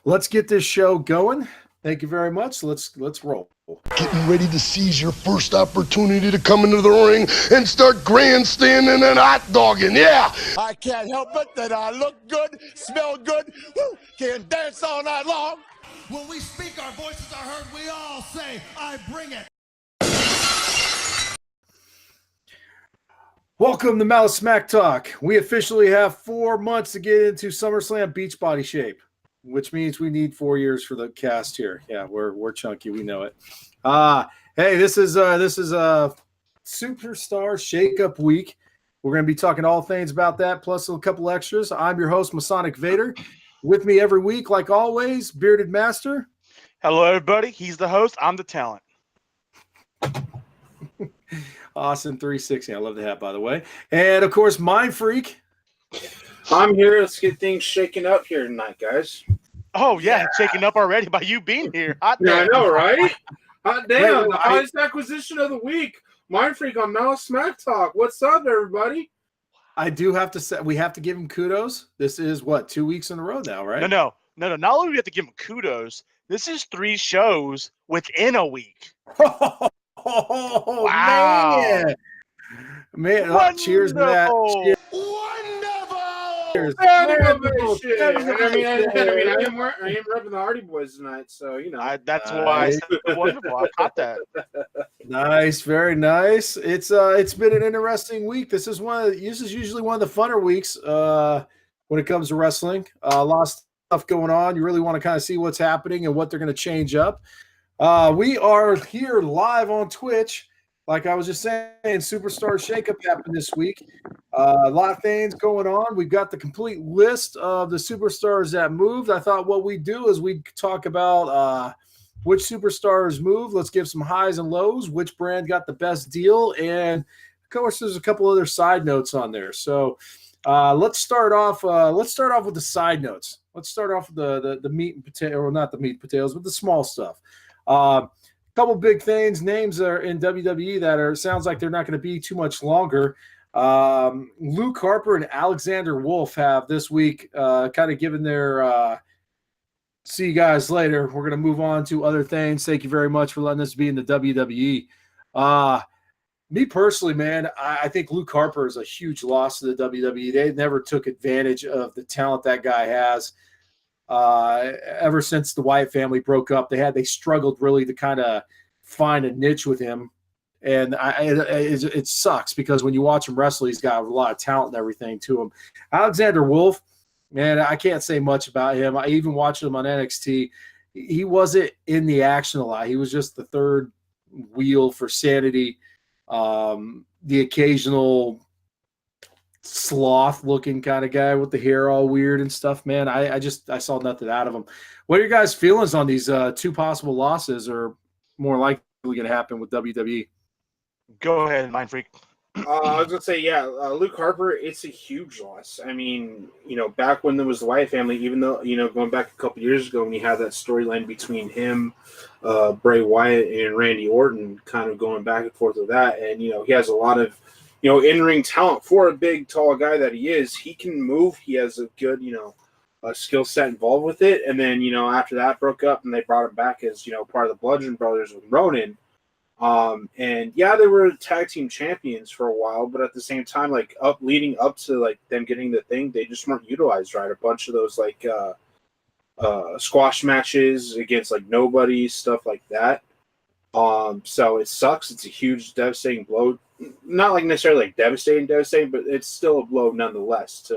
Let's get this show going. Thank you very much. Let's roll. Getting ready to seize your first opportunity to come into the ring and start grandstanding and hot dogging. Yeah. I can't help it that I look good, smell good, can dance all night long. When we speak, our voices are heard. We all say, I bring it. Welcome to Malice Smack Talk. We officially have 4 months to get into SummerSlam beach body shape, which means we need 4 years for the cast here. Yeah, we're chunky. We know it. Hey, this is a Superstar Shakeup week. We're going to be talking all things about that, plus a couple extras. I'm your host, Masonic Vader. With me every week, like always, Bearded Master. Hello, everybody. He's the host. I'm the talent. Austin 360. I love the hat, by the way. And, of course, Mindfreak. I'm here. Let's get things shaken up here tonight, guys. Oh, yeah. Shaken up already by you being here. Hot Yeah, I damn. know, right? Hot damn. Wait, The hottest acquisition of the week. Mindfreak on Malice Smack Talk. What's up, everybody? I do have to say, we have to give him kudos. This is, 2 weeks in a row now, right? No. Not only do we have to give him kudos, this is 3 shows within a week. Oh, Wow. Man, cheers to that. Wonderful. Cheers. I am repping the Hardy Boys tonight, so you know. That's why I said wonderful. I caught that. Nice, very nice. It's been an interesting week. This is usually one of the funner weeks when it comes to wrestling. A lot of stuff going on. You really want to kind of see what's happening and what they're going to change up. We are here live on Twitch. Like I was just saying, Superstar Shakeup happened this week. A lot of things going on. We've got the complete list of the superstars that moved. I thought what we'd do is we'd talk about which superstars moved. Let's give some highs and lows, which brand got the best deal, and of course, there's a couple other side notes on there. So let's start off. Let's start off with the side notes. Let's start off with the meat and potato, or not the meat and potatoes, but the small stuff. Couple big things. Names are in WWE that sounds like they're not going to be too much longer. Luke Harper and Alexander Wolfe have this week kind of given their see you guys later. We're going to move on to other things. Thank you very much for letting us be in the WWE. Me personally, man, I think Luke Harper is a huge loss to the WWE. They never took advantage of the talent that guy has. Ever since the Wyatt family broke up, they struggled really to kind of find a niche with him. And it sucks because when you watch him wrestle, he's got a lot of talent and everything to him. Alexander Wolfe, man, I can't say much about him. I even watched him on NXT. He wasn't in the action a lot. He was just the third wheel for Sanity. The occasional sloth-looking kind of guy with the hair all weird and stuff, man. I saw nothing out of him. What are your guys' feelings on these 2 possible losses, or more likely going to happen with WWE? Go ahead, Mindfreak. I was gonna say, yeah, Luke Harper. It's a huge loss. I mean, back when there was the Wyatt family, even though going back a couple years ago when you had that storyline between him, Bray Wyatt, and Randy Orton, kind of going back and forth with that, and he has a lot of in-ring talent for a big, tall guy that he is. He can move. He has a good, a skill set involved with it. And then, after that broke up and they brought him back as, part of the Bludgeon Brothers with Ronin. And yeah, they were tag team champions for a while, but at the same time, leading up to them getting the thing, they just weren't utilized right. A bunch of those squash matches against nobody, stuff like that. So it sucks. It's a huge, devastating blow. Not necessarily devastating, but it's still a blow nonetheless.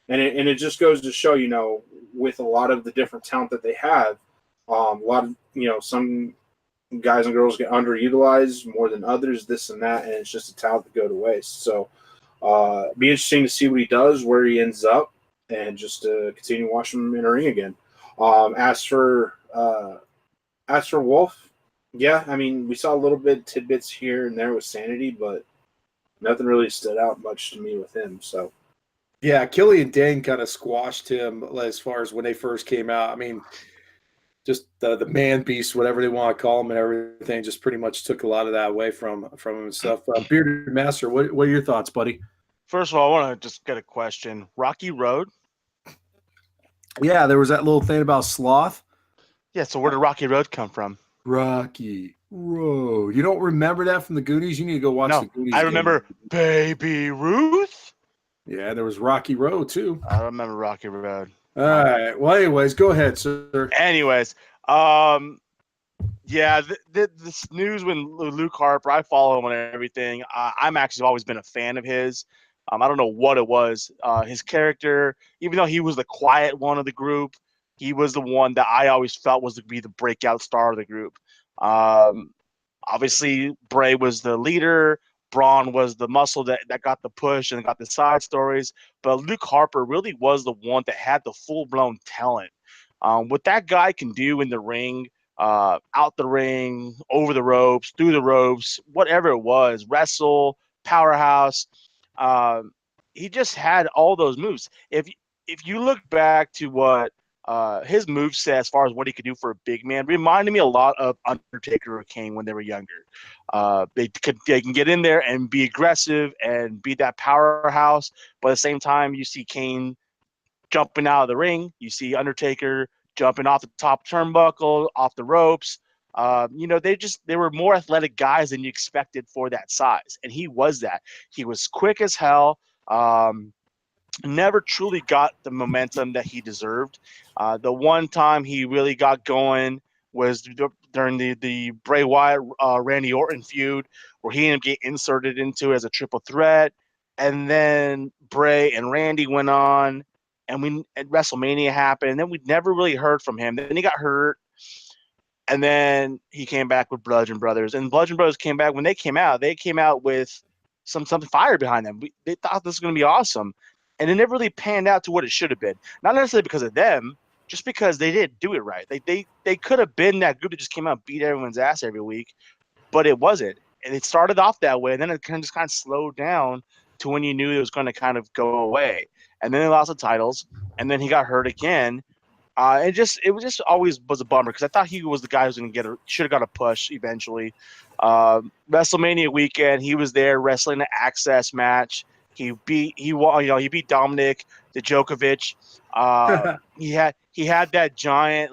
And it just goes to show, with a lot of the different talent that they have, a lot of some guys and girls get underutilized more than others, this and that, and it's just a talent that go to waste. So, be interesting to see what he does, where he ends up, and just to continue watching him in a ring again. As for Wolf. Yeah, I mean, we saw a little bit tidbits here and there with Sanity, but nothing really stood out much to me with him. So, yeah, Killian Dane kind of squashed him as far as when they first came out. I mean, just the man beast, whatever they want to call him, and everything, just pretty much took a lot of that away from him and stuff. Bearded Master, what are your thoughts, buddy? First of all, I want to just get a question. Rocky Road? Yeah, there was that little thing about sloth. Yeah. So where did Rocky Road come from? Rocky Road. You don't remember that from the Goonies? You need to go watch the No, Goonies I again. remember Baby Ruth. Yeah, there was Rocky Road too. I don't remember Rocky Road. All right. Well, anyways, go ahead, sir. Anyways, yeah, this news when Luke Harper, I follow him on everything. I'm actually always been a fan of his. I don't know what it was. His character, even though he was the quiet one of the group, he was the one that I always felt was to be the breakout star of the group. Obviously, Bray was the leader. Braun was the muscle that got the push and got the side stories. But Luke Harper really was the one that had the full blown talent. What that guy can do in the ring, out the ring, over the ropes, through the ropes, whatever it was, wrestle, powerhouse. He just had all those moves. If you look back to what his move set as far as what he could do for a big man reminded me a lot of Undertaker or Kane when they were younger. They can get in there and be aggressive and be that powerhouse, but at the same time you see Kane jumping out of the ring, you see Undertaker jumping off the top turnbuckle, off the ropes. They were more athletic guys than you expected for that size, and he was that. He was quick as hell. Never truly got the momentum that he deserved. The one time he really got going was during the Bray Wyatt Randy Orton feud, where he ended up getting inserted into as a triple threat, and then Bray and Randy went on, and WrestleMania happened, and then we never really heard from him. Then he got hurt, and then he came back with Bludgeon Brothers, and Bludgeon Brothers came back. When they came out with something fire behind them. They thought this was going to be awesome, and it never really panned out to what it should have been. Not necessarily because of them, just because they didn't do it right. They could have been that group that just came out and beat everyone's ass every week, but it wasn't. And it started off that way, and then it kind of slowed down to when you knew it was going to kind of go away. And then they lost the titles, and then he got hurt again. It was just always was a bummer because I thought he was the guy who was going to should have got a push eventually. WrestleMania weekend, he was there wrestling an Access match. He beat Dominic Djokovic. He had that giant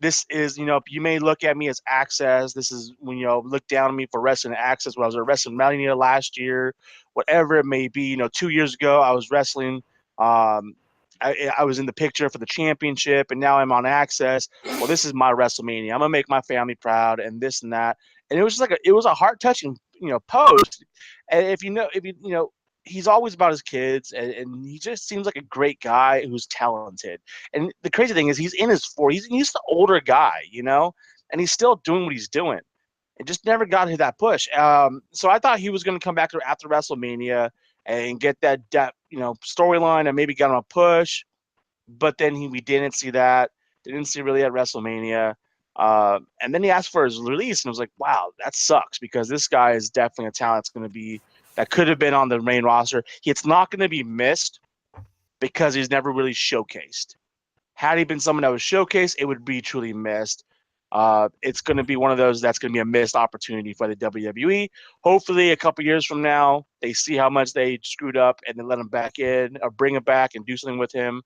this is you may look at me as Access. This is when look down on me for wrestling Access. When I was at WrestleMania last year, whatever it may be. 2 years ago I was wrestling. I was in the picture for the championship, and now I'm on Access. Well, this is my WrestleMania. I'm gonna make my family proud, and this and that. And it was just it was a heart touching, post. And if he's always about his kids, and he just seems like a great guy who's talented. And the crazy thing is, he's in his 40s. He's the older guy, and he's still doing what he's doing. It just never got that push. So I thought he was going to come back after WrestleMania and get that storyline and maybe get him a push. But then we didn't see that. Didn't see really at WrestleMania. And then he asked for his release, and I was like, wow, that sucks because this guy is definitely a talent that could have been on the main roster. It's not going to be missed because he's never really showcased. Had he been someone that was showcased, it would be truly missed. It's going to be one of those that's going to be a missed opportunity for the WWE. Hopefully, a couple years from now, they see how much they screwed up and then let him back in or bring him back and do something with him.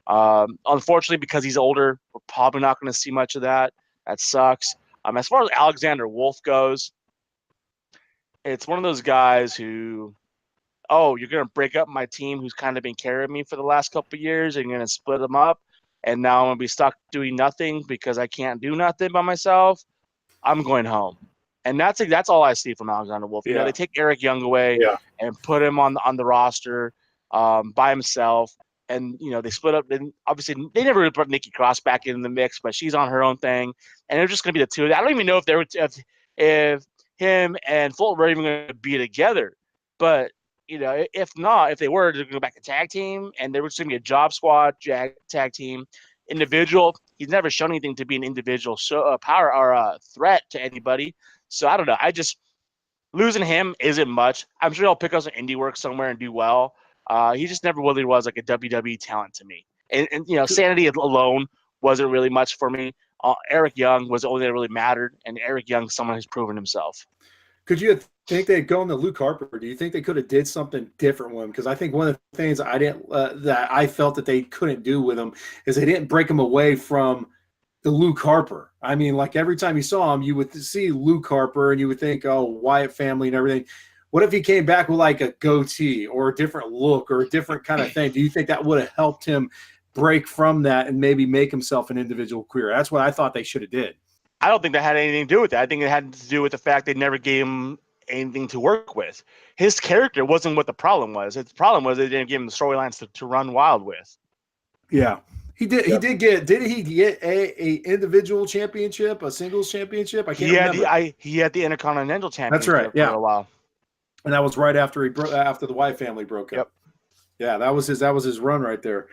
Unfortunately, because he's older, we're probably not going to see much of that. That sucks. As far as Alexander Wolfe goes, it's one of those guys who, you're going to break up my team who's kind of been carrying me for the last couple of years, and you're going to split them up. And now I'm going to be stuck doing nothing because I can't do nothing by myself. I'm going home. And that's all I see from Alexander Wolfe. Yeah. They take Eric Young away and put him on the roster by himself. And, they split up. And obviously, they never really put Nikki Cross back in the mix, but she's on her own thing. And they're just going to be the two of them. I don't even know if him and Fulton were even going to be together. But, if not, if they were, they're going to go back to tag team, and they were just going to be a job squad tag team. Individual, he's never shown anything to be an individual power or a threat to anybody. So I don't know. Losing him isn't much. I'm sure he'll pick up some indie work somewhere and do well. He just never really was like a WWE talent to me. And Sanity alone wasn't really much for me. Eric Young was the only thing that really mattered, and Eric Young, someone who's proven himself. Could you think they'd gone to Luke Harper? Do you think they could have did something different with him? Because I think one of the things that I felt that they couldn't do with him is they didn't break him away from the Luke Harper. I mean, like every time you saw him, you would see Luke Harper and you would think, oh, Wyatt family and everything. What if he came back with like a goatee or a different look or a different kind of thing? Do you think that would have helped him break from that and maybe make himself an individual career? That's what I thought they should have did. I don't think that had anything to do with that. I think it had to do with the fact they never gave him anything to work with. His character wasn't what the problem was. The problem was they didn't give him the storylines to run wild with. Yeah. He did. Yep. Did he get a individual championship, a singles championship? I can't remember. He had the Intercontinental Championship. That's right. Yeah. For a while. And that was right after after the Wyatt family broke up. Yep. Yeah, that was his run right there.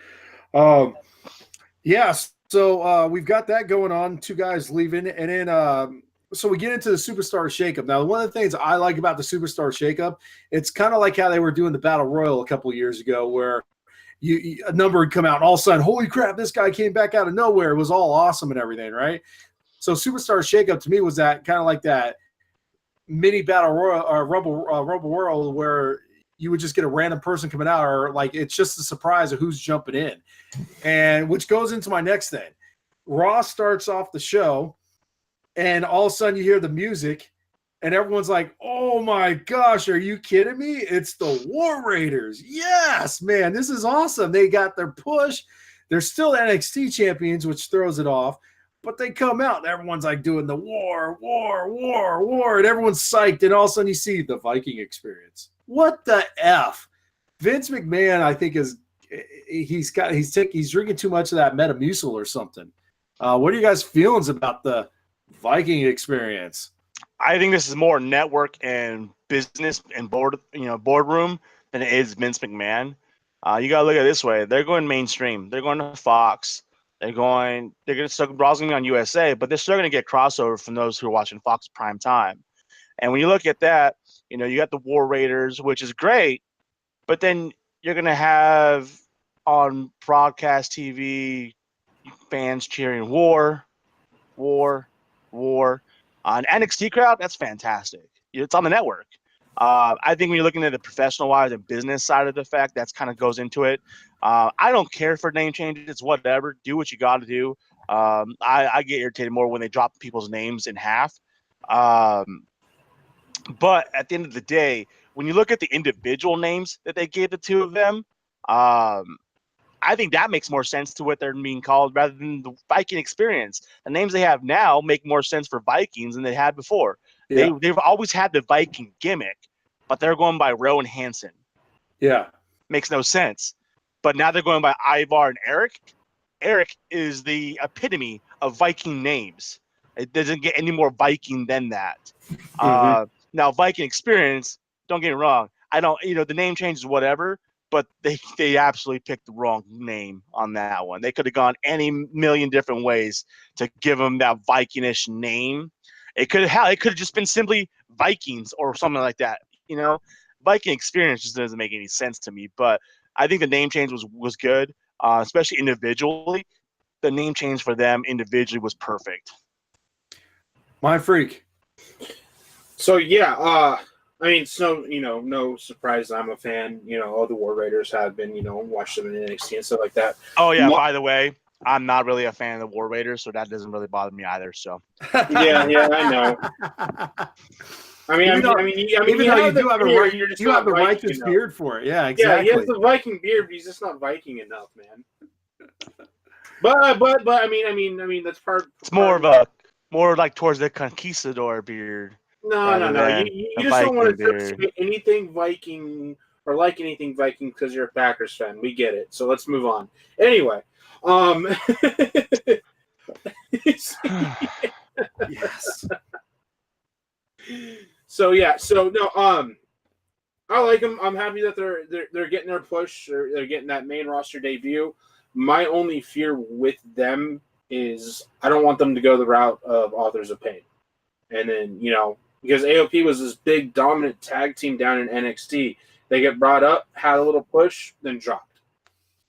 Yeah. So we've got that going on. 2 guys leaving, and then so we get into the Superstar Shakeup. Now, one of the things I like about the Superstar Shakeup, it's kind of like how they were doing the Battle Royal a couple of years ago, where a number would come out, and all of a sudden, holy crap, this guy came back out of nowhere. It was all awesome and everything, right? So Superstar Shakeup to me was that kind of like that mini Battle Royal or Rumble World where you would just get a random person coming out, or like it's just a surprise of who's jumping in. And which goes into my next thing. Raw starts off the show, and all of a sudden you hear the music, and everyone's like, oh my gosh, are you kidding me? It's the War Raiders. Yes, man, this is awesome. They got their push. They're still NXT champions, which throws it off. But they come out, and everyone's like doing the war, and everyone's psyched. And all of a sudden you see the Viking Experience. What the F? Vince McMahon, I think, he's drinking too much of that Metamucil or something. What are you guys' feelings about the Viking Experience? I think this is more network and business and boardroom than it is Vince McMahon. You gotta look at it this way: they're going mainstream. They're going to Fox. They're going to start browsing on USA, but they're still going to get crossover from those who are watching Fox prime time. And when you look at that, you got the War Raiders, which is great, but then you're going to have on broadcast TV fans cheering war. An NXT crowd, that's fantastic. It's on the network. I think when you're looking at the professional wise and business side of the fact, that's kind of goes into it. I don't care for name changes. It's whatever. Do what you got to do. I get irritated more when they drop people's names in half. But at the end of the day, when you look at the individual names that they gave the 2 of them, I think that makes more sense to what they're being called rather than the Viking Experience. The names they have now make more sense for Vikings than they had before. Yeah. They've always had the Viking gimmick, but they're going by Rowan Hansen. Yeah. Makes no sense. But now they're going by Ivar and Eric. Eric is the epitome of Viking names. It doesn't get any more Viking than that. Mm-hmm. Now, Viking Experience, don't get me wrong. I don't, the name changes, whatever, but they absolutely picked the wrong name on that one. They could have gone any million different ways to give them that Vikingish name. It could have just been simply Vikings or something like that. Viking Experience just doesn't make any sense to me. But I think the name change was good, especially individually. The name change for them individually was perfect. Mindfreak. So yeah, no surprise. I'm a fan. All the War Raiders have been. Watched them in NXT and stuff like that. Oh yeah. By the way, I'm not really a fan of the War Raiders, so that doesn't really bother me either. So. yeah, I know. Even though you do have the righteous beard for it. Yeah, exactly. Yeah, he has the Viking beard, but he's just not Viking enough, man. But I mean that's part. It's more like towards the conquistador beard. No. You just don't want to say anything Viking or like anything Viking because you're a Packers fan. We get it. So let's move on. Anyway. Yes. So no. I like them. I'm happy that they're getting their push. They're getting that main roster debut. My only fear with them is I don't want them to go the route of Authors of Pain, and then because AOP was this big dominant tag team down in NXT, they get brought up, had a little push, then dropped,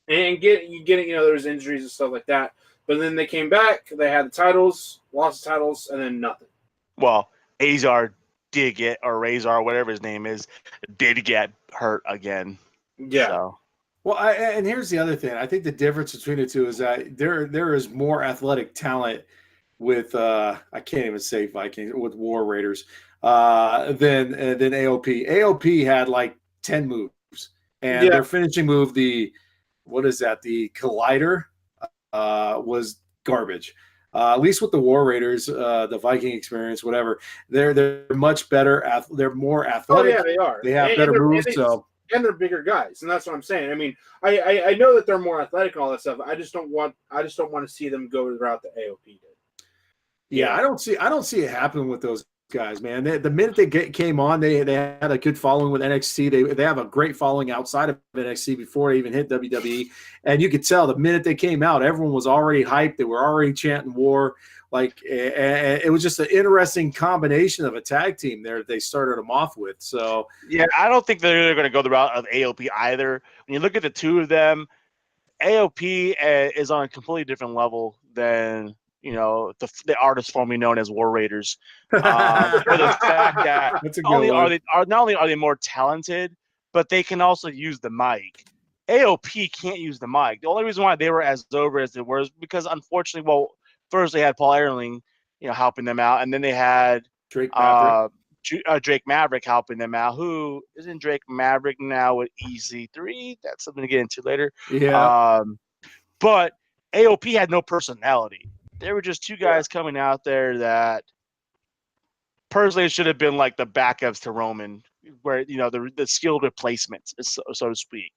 and there was injuries and stuff like that. But then they came back, they had the titles, lost the titles, and then nothing. Well, Azar did get, or Razor, or whatever his name is, did get hurt again. Yeah. So. Well, and here's the other thing. I think the difference between the two is that there is more athletic talent with I can't even say Vikings, with War Raiders than AOP. AOP had like 10 moves, and their finishing move, the Collider, was garbage. At least with the War Raiders, the Viking Experience, whatever, they're much better. They're more athletic. Oh yeah, they are. They have better moves. And they're bigger guys, and that's what I'm saying. I mean, I know that they're more athletic and all that stuff. I just don't want to see them go the route that AOP did. Yeah, I don't see it happening with those guys, man. The minute they came on, they had a good following with NXT. They have a great following outside of NXT before they even hit WWE, and you could tell the minute they came out, everyone was already hyped. They were already chanting war. Like, it was just an interesting combination of a tag team there that they started them off with. So yeah, I don't think they're going to go the route of AOP either. When you look at the two of them, AOP is on a completely different level than the artists formerly known as War Raiders. For the fact that not only are they more talented, but they can also use the mic. AOP can't use the mic. The only reason why they were as over as they were is because, unfortunately, first they had Paul Erling, helping them out, and then they had Drake Maverick. Drake Maverick helping them out. Who isn't Drake Maverick now with EC3? That's something to get into later. Yeah. But AOP had no personality. There were just two guys coming out there that personally should have been like the backups to Roman, where the skilled replacements, so to speak.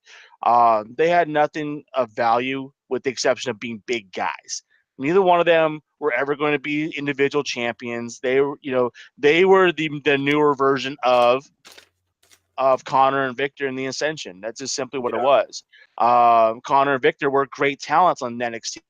They had nothing of value with the exception of being big guys. Neither one of them were ever going to be individual champions. They were, the newer version of Connor and Victor in the Ascension. That's just simply what it was. Connor and Victor were great talents on NXT.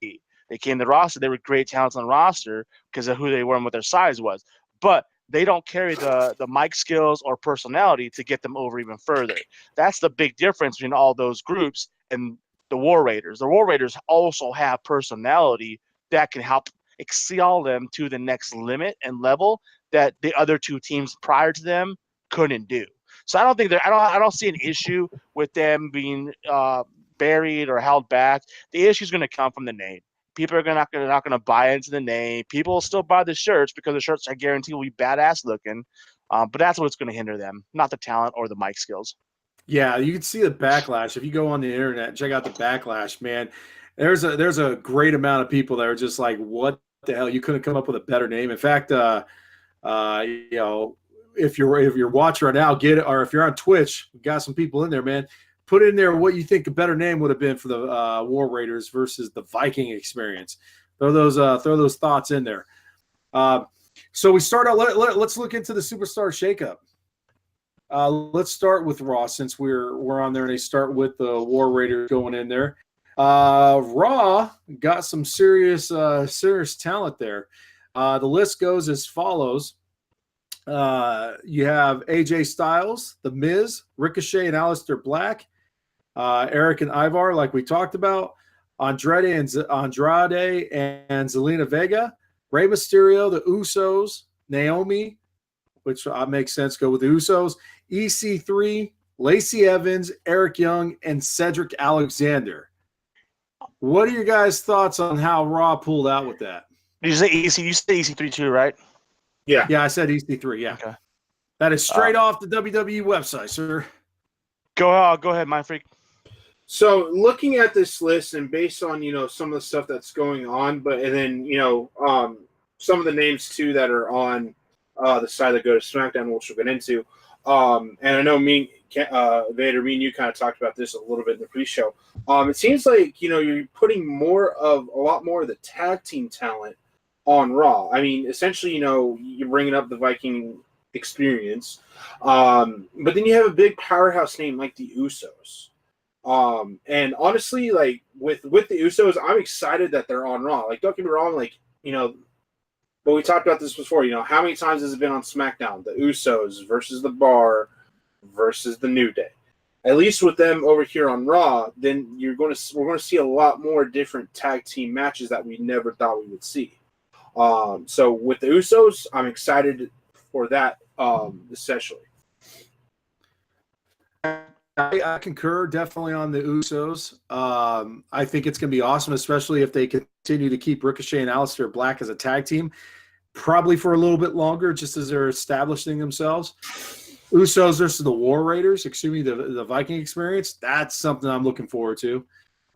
They came to the roster. They were great talents on the roster because of who they were and what their size was. But they don't carry the mic skills or personality to get them over even further. That's the big difference between all those groups and the War Raiders. The War Raiders also have personality that can help excel them to the next limit and level that the other two teams prior to them couldn't do. So I don't see an issue with them being buried or held back. The issue is going to come from the name. People are not going to buy into the name. People will still buy the shirts because the shirts, I guarantee, will be badass looking. But that's what's going to hinder them, not the talent or the mic skills. Yeah, you can see the backlash. If you go on the internet and check out the backlash, man, there's a great amount of people that are just like, what the hell? You couldn't come up with a better name. In fact, if you're watching right now, get it, or if you're on Twitch, we got some people in there, man. Put in there what you think a better name would have been for the War Raiders versus the Viking Experience. Throw those thoughts in there. So we start out. Let's look into the Superstar Shakeup. Let's start with Raw since we're on there, and they start with the War Raiders going in there. Raw got some serious talent there. The list goes as follows. You have AJ Styles, The Miz, Ricochet, and Aleister Black. Eric and Ivar, like we talked about, Andrade and Zelina Vega, Rey Mysterio, the Usos, Naomi, which makes sense, go with the Usos, EC3, Lacey Evans, Eric Young, and Cedric Alexander. What are your guys' thoughts on how Raw pulled out with that? Did you say EC? You said EC3 too, right? Yeah, I said EC3. Yeah, okay. That is straight off the WWE website, sir. Go ahead, Mindfreak. So looking at this list and based on some of the stuff that's going on, and then some of the names too that are on the side that go to SmackDown, which we'll get into. And I know Vader, me and you kind of talked about this a little bit in the pre-show. It seems like you're putting a lot more of the tag team talent on Raw. I mean, essentially, you're bringing up the Viking Experience, but then you have a big powerhouse name like the Usos. And honestly, like with the Usos, I'm excited that they're on Raw. Like, don't get me wrong, but we talked about this before. How many times has it been on SmackDown? The Usos versus the Bar versus the New Day. At least with them over here on Raw, then we're going to see a lot more different tag team matches that we never thought we would see. So with the Usos, I'm excited for that especially. I concur definitely on the Usos. I think it's going to be awesome, especially if they continue to keep Ricochet and Aleister Black as a tag team, probably for a little bit longer, just as they're establishing themselves. Usos versus the War Raiders, the Viking Experience. That's something I'm looking forward to.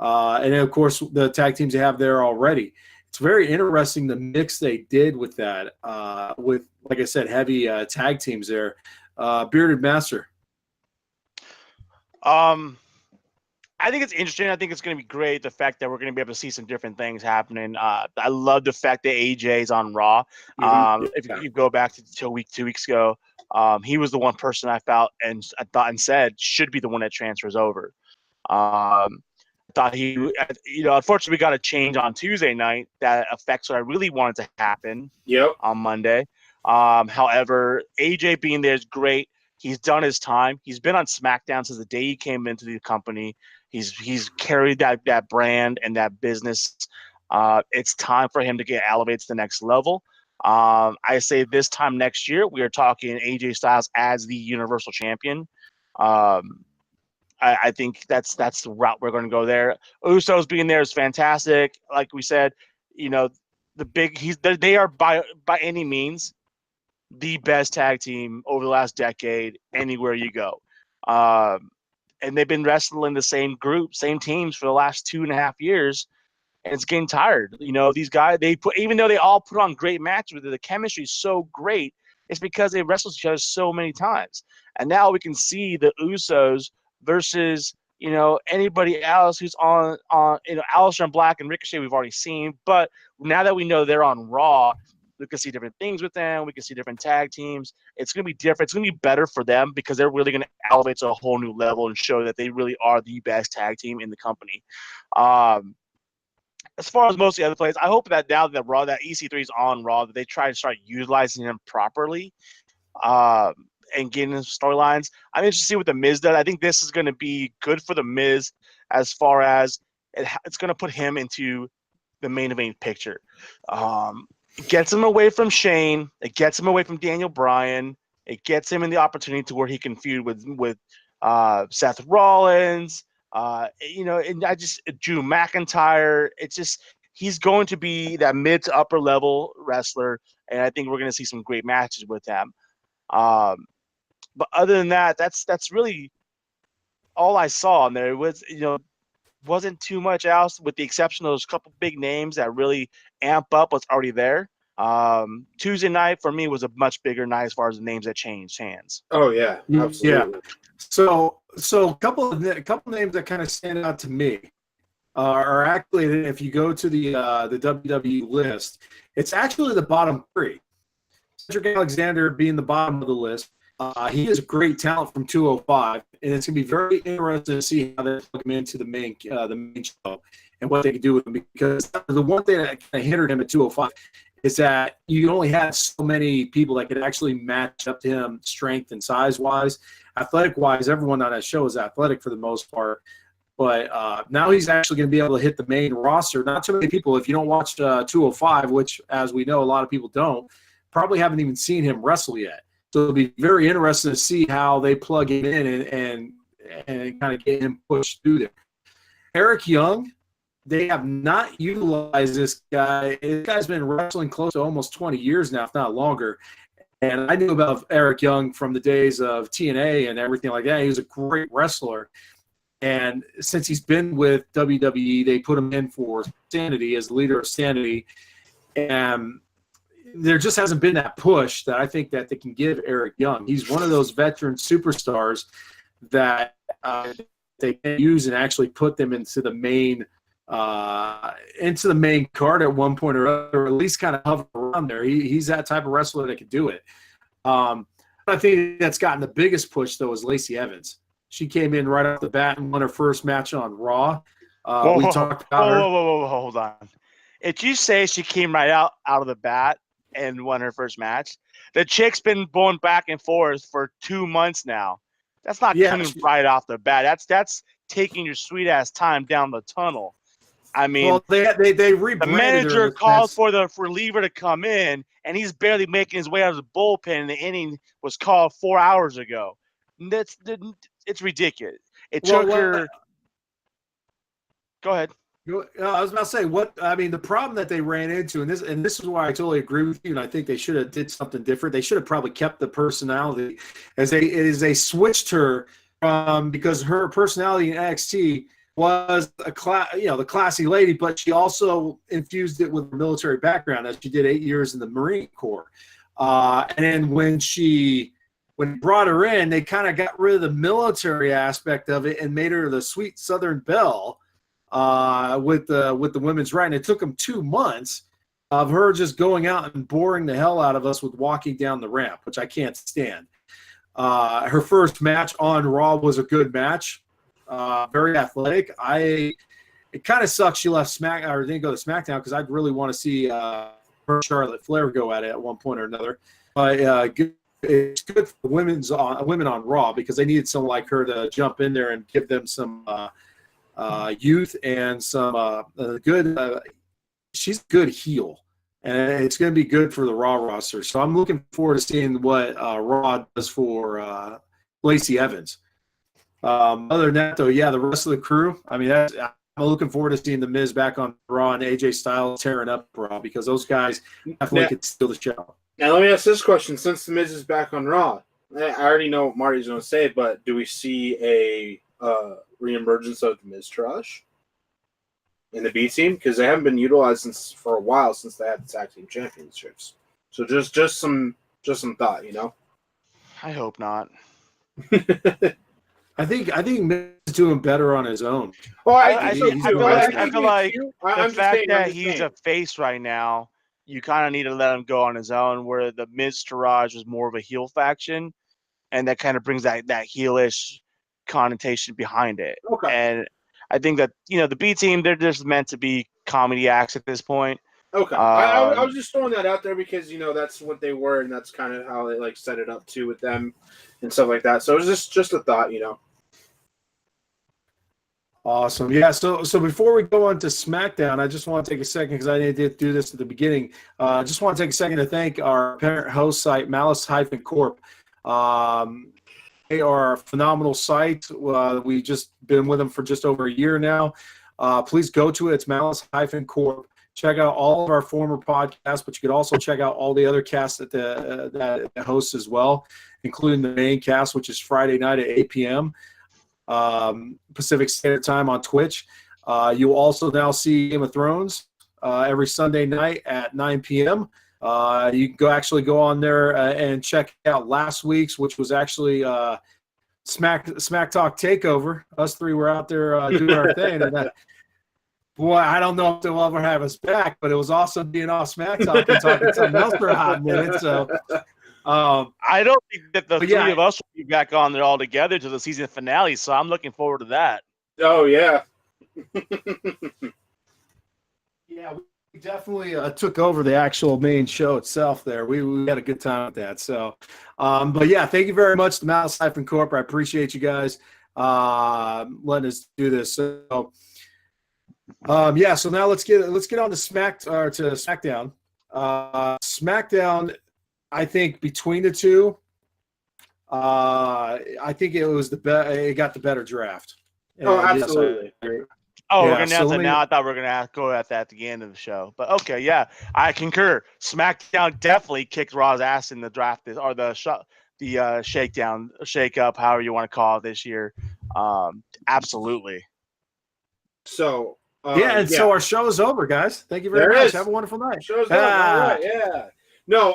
And then, of course, the tag teams they have there already. It's very interesting the mix they did with that, with, like I said, heavy tag teams there. Bearded Master. I think it's interesting. I think it's going to be great. The fact that we're going to be able to see some different things happening. I love the fact that AJ's on Raw. If you go back to 2 weeks ago, he was the one person I thought and said should be the one that transfers over. I thought unfortunately we got a change on Tuesday night that affects what I really wanted to happen. Yep. On Monday. However, AJ being there is great. He's done his time. He's been on SmackDown since the day he came into the company. He's carried that brand and that business. It's time for him to get elevated to the next level. I say this time next year, we are talking AJ Styles as the Universal Champion. I think that's the route we're going to go there. Usos being there is fantastic. Like we said, they are by any means the best tag team over the last decade anywhere you go. And they've been wrestling the same group, same teams for the last 2.5 years, and it's getting tired. These guys, even though they all put on great matches, the chemistry is so great, it's because they wrestled each other so many times. And now we can see the Usos versus, anybody else who's on Aleister Black and Ricochet we've already seen. But now that we know they're on Raw, we can see different things with them. We can see different tag teams. It's going to be different. It's going to be better for them because they're really going to elevate to a whole new level and show that they really are the best tag team in the company. As far as most of the other players, I hope that now that EC3 is on Raw, that they try to start utilizing him properly and getting his storylines. I'm interested to see what The Miz does. I think this is going to be good for The Miz as far as it's going to put him into the main event picture. It gets him away from Shane. It gets him away from Daniel Bryan. It gets him in the opportunity to where he can feud with Seth Rollins. And Drew McIntyre. It's just he's going to be that mid to upper level wrestler, and I think we're going to see some great matches with him. But other than that, that's really all I saw in there. It was wasn't too much else with the exception of those couple big names that really amp up what's already there. Tuesday night for me was a much bigger night as far as the names that changed hands. Oh yeah, absolutely. Yeah. So a couple names that kind of stand out to me are actually, if you go to the WWE list, it's actually the bottom three. Cedric Alexander being the bottom of the list. He is a great talent from 205, and it's going to be very interesting to see how they plug him into the main show and what they can do with him. Because the one thing that kind of hindered him at 205 is that you only had so many people that could actually match up to him strength and size-wise. Athletic-wise, everyone on that show is athletic for the most part. But now he's actually going to be able to hit the main roster. Not too many people, if you don't watch 205, which, as we know, a lot of people don't, probably haven't even seen him wrestle yet. So it'll be very interesting to see how they plug him in and kind of get him pushed through there. Eric Young, they have not utilized this guy. This guy's been wrestling close to almost 20 years now, if not longer. And I knew about Eric Young from the days of TNA and everything like that. He was a great wrestler. And since he's been with WWE, they put him in for Sanity as the leader of Sanity. And there just hasn't been that push that I think that they can give Eric Young. He's one of those veteran superstars that they can use and actually put them into the main card at one point or other, or at least kind of hover around there. He's that type of wrestler that can do it. I think that's gotten the biggest push, though, is Lacey Evans. She came in right off the bat and won her first match on Raw. We talked about her. Whoa, hold on. If you say she came right out of the bat and won her first match, the chick's been going back and forth for 2 months now. That's not coming right off the bat. That's taking your sweet ass time down the tunnel. I mean, well, they the rebranded her manager in called sense. for the reliever to come in, and he's barely making his way out of the bullpen. And the inning was called 4 hours ago. It's ridiculous. It took her. Go ahead. I was about to say the problem that they ran into, and this is why I totally agree with you, and I think they should have did something different. They should have probably kept the personality as they switched her because her personality in NXT was the classy lady, but she also infused it with her military background as she did 8 years in the Marine Corps. And then when brought her in, they kind of got rid of the military aspect of it and made her the sweet Southern belle. With the women's right, and it took them 2 months of her just going out and boring the hell out of us with walking down the ramp, which I can't stand. Her first match on Raw was a good match, very athletic. It kind of sucks she left didn't go to SmackDown because I'd really want to see her Charlotte Flair go at it at one point or another. But it's good for women on Raw because they needed someone like her to jump in there and give them some. Youth and some good. She's a good heel, and it's going to be good for the Raw roster. So I'm looking forward to seeing what Raw does for Lacey Evans. Other than that, though, yeah, the rest of the crew. I mean, I'm looking forward to seeing the Miz back on Raw and AJ Styles tearing up Raw because those guys definitely could steal the show. Now let me ask this question: since the Miz is back on Raw, I already know what Marty's going to say, but do we see a reemergence of the Miz-Taraj in the B team? Because they haven't been utilized for a while since they had the tag team championships. So just some thought, you know. I hope not. I think Miz is doing better on his own. Oh, I feel like the fact that he's a face right now, you kind of need to let him go on his own. Where the Miz-Taraj was more of a heel faction, and that kind of brings that heelish connotation behind it. Okay. And I think that the B team, they're just meant to be comedy acts at this point. Okay. I was just throwing that out there because that's what they were, and that's kind of how they like set it up too with them and stuff like that. So it was just a thought, Awesome. Yeah. So before we go on to SmackDown, I just want to take a second because I didn't do this at the beginning. I just want to take a second to thank our parent host site, Malice Corp. They are a phenomenal site. We've just been with them for just over a year now. Please go to it. It's Malice Corp. Check out all of our former podcasts, but you could also check out all the other casts that the hosts as well, including the main cast, which is Friday night at 8 p.m. Pacific Standard Time on Twitch. You'll also now see Game of Thrones every Sunday night at 9 p.m. You can go on there and check out last week's, which was actually Smack Talk Takeover. Us three were out there doing our thing. And boy, I don't know if they'll ever have us back, but it was awesome being off Smack Talk and talking something else for a hot minute. So I don't think that the three of us will be back on there all together to the season finale, so I'm looking forward to that. Oh, yeah. Yeah, we definitely took over the actual main show itself there. We had a good time with that. So, but yeah, thank you very much to Malice Corp. I appreciate you guys letting us do this. So, yeah, so now let's get on to SmackDown. SmackDown, I think between the two, I think it was it got the better draft. Oh, absolutely. We're gonna announce it now. I thought we were gonna go at that at the end of the show, but okay, yeah, I concur. SmackDown definitely kicked Raw's ass in the draft, or the shakedown, shake up, however you want to call it this year. Absolutely. So. So our show is over, guys. Thank you very much. Have a wonderful night. Show's over. All right, yeah. No,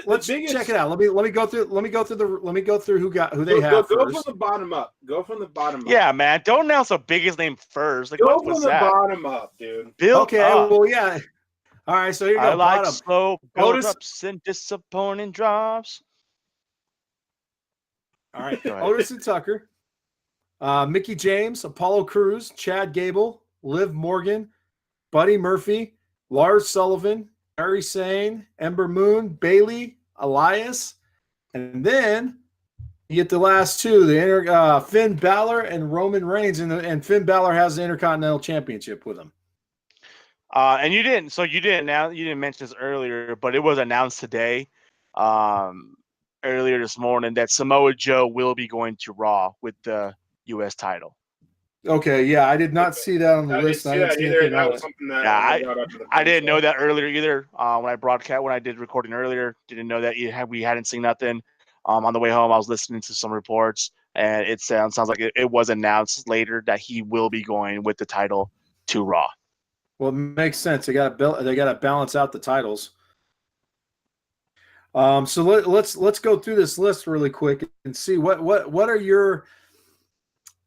let's check it out. Let me go through who they have. Go from the bottom up. Yeah, man. Don't announce the biggest name first. Like, go from the bottom up, dude. Okay. Well, yeah. All right. So here you go. I like bottom. slow build-ups and disappointing drops. All right. Otis and Tucker. Mickey James, Apollo Crews, Chad Gable, Liv Morgan, Buddy Murphy, Lars Sullivan, Barry Sane, Ember Moon, Bailey, Elias, and then You get the last two, Finn Balor and Roman Reigns, and Finn Balor has the Intercontinental Championship with him. And you didn't mention this earlier, but it was announced today, earlier this morning, that Samoa Joe will be going to Raw with the U.S. title. Okay, yeah, I did not see that on the list. I didn't see either. anything That on was it. something that Yeah, I didn't know that earlier either. When I did recording earlier, didn't know that we hadn't seen nothing. On the way home, I was listening to some reports, and it sounds like it was announced later that he will be going with the title to Raw. Well, it makes sense. They got to balance out the titles. So let's go through this list really quick and see what are your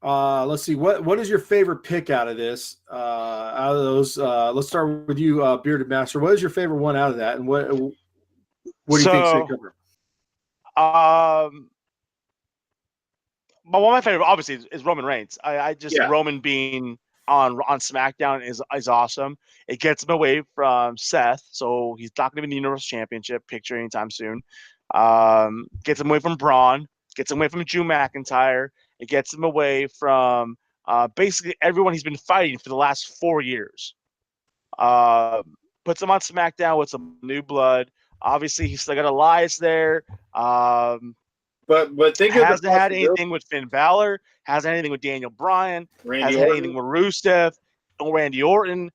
let's see what is your favorite pick out of this out of those. Let's start with you, Bearded Master. What is your favorite one out of that, and what do you think's going to cover? One of my favorite, obviously, is Roman Reigns. Roman being on SmackDown is awesome. It gets him away from Seth, so he's not going to be in the Universal Championship picture anytime soon. Gets him away from Braun. Gets him away from Drew McIntyre. It gets him away from basically everyone he's been fighting for the last 4 years. Puts him on SmackDown with some new blood. Obviously, he's still got Elias there. But think hasn't had anything with Finn Balor, hasn't anything with Daniel Bryan, hasn't had anything with Rusev or Randy Orton,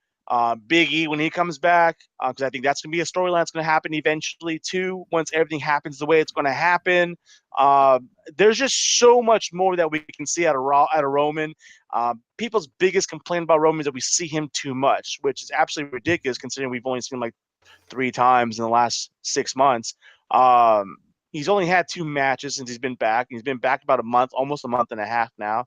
Big E when he comes back, because I think that's going to be a storyline that's going to happen eventually too, once everything happens the way it's going to happen. There's just so much more that we can see out of Roman. People's biggest complaint about Roman is that we see him too much, which is absolutely ridiculous considering we've only seen him like 3 times in the last 6 months. He's only had 2 matches since he's been back. He's been back about a month, almost a month and a half now.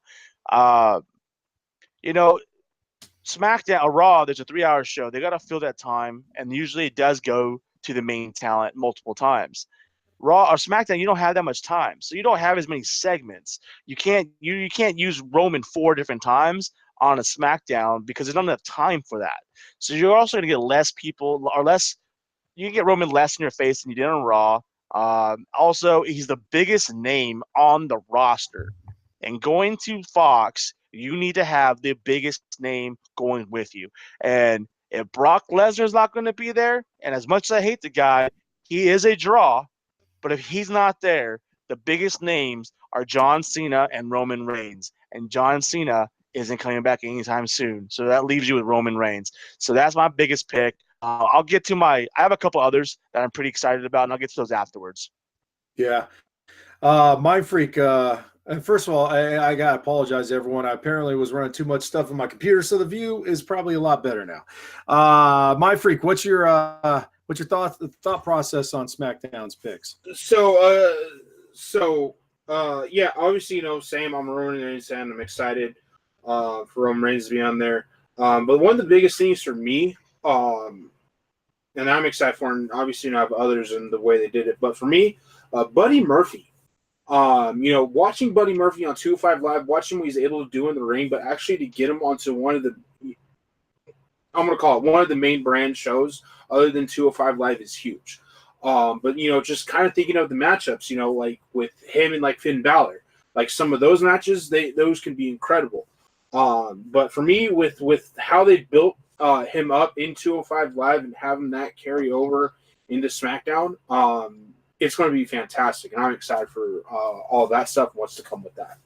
SmackDown or Raw, there's a 3-hour show. They got to fill that time, and usually it does go to the main talent multiple times. Raw or SmackDown, you don't have that much time, so you don't have as many segments. You can't use Roman 4 different times on a SmackDown because there's not enough time for that. So you're also going to get less people or less. You can get Roman less in your face than you did on Raw. Also, he's the biggest name on the roster, and going to Fox, you need to have the biggest name going with you. And if Brock Lesnar is not going to be there, and as much as I hate the guy, he is a draw. But if he's not there, the biggest names are John Cena and Roman Reigns, and John Cena isn't coming back anytime soon. So that leaves you with Roman Reigns. So that's my biggest pick. I'll get to I have a couple others that I'm pretty excited about, and I'll get to those afterwards. Yeah. Mindfreak, and first of all, I got to apologize to everyone. I apparently was running too much stuff on my computer, so the view is probably a lot better now. Mindfreak, what's your thought process on SmackDown's picks? Yeah, obviously, same. I'm a Roman Reigns fan. I'm excited for Roman Reigns to be on there. But one of the biggest things for me, and I'm excited for, and obviously, I have others in the way they did it. But for me, Buddy Murphy. Watching Buddy Murphy on 205 Live, watching what he's able to do in the ring, but actually to get him onto one of the main brand shows other than 205 Live is huge. But just kind of thinking of the matchups, like with him and like Finn Balor, like some of those matches, those can be incredible. But for me, with how they built him up in 205 Live and having that carry over into SmackDown, it's going to be fantastic, and I'm excited for all that stuff and what's to come with that.